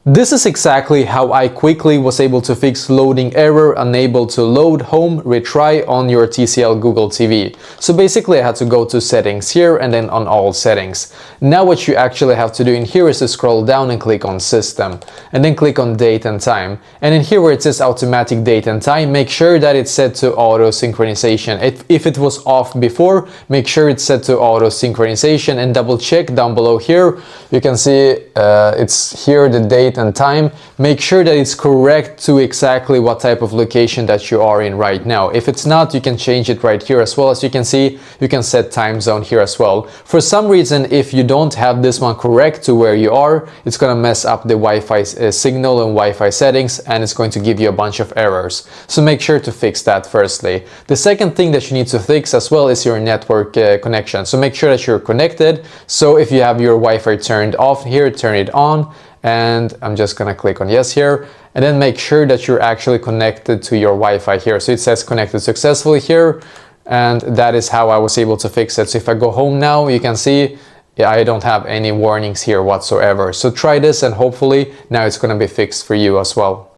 This is exactly how I quickly was able to fix loading error, unable to load home retry on your TCL Google TV. So basically I had to go to settings here and then on all settings. Now what you actually have to do in here is to scroll down and click on system and then click on date and time. And in here where it says automatic date and time, make sure that it's set to auto synchronization. If it was off before, make sure it's set to auto synchronization and double check down below here. You can see it's here the date and time. Make sure that it's correct to exactly what type of location that you are in right now. If it's not, you can change it right here as well. As you can see, you can set time zone here as well. For some reason, if you don't have this one correct to where you are, it's going to mess up the Wi-Fi signal and Wi-Fi settings, and it's going to give you a bunch of errors. So make sure to fix that firstly. The second thing that you need to fix as well is your network connection. So make sure that you're connected. So if you have your Wi-Fi turned off here, turn it on. And I'm just gonna click on yes here, and then make sure that you're actually connected to your Wi-Fi here. So it says connected successfully here, and that is how I was able to fix it. So if I go home now, you can see I don't have any warnings here whatsoever. So try this and hopefully now it's gonna be fixed for you as well.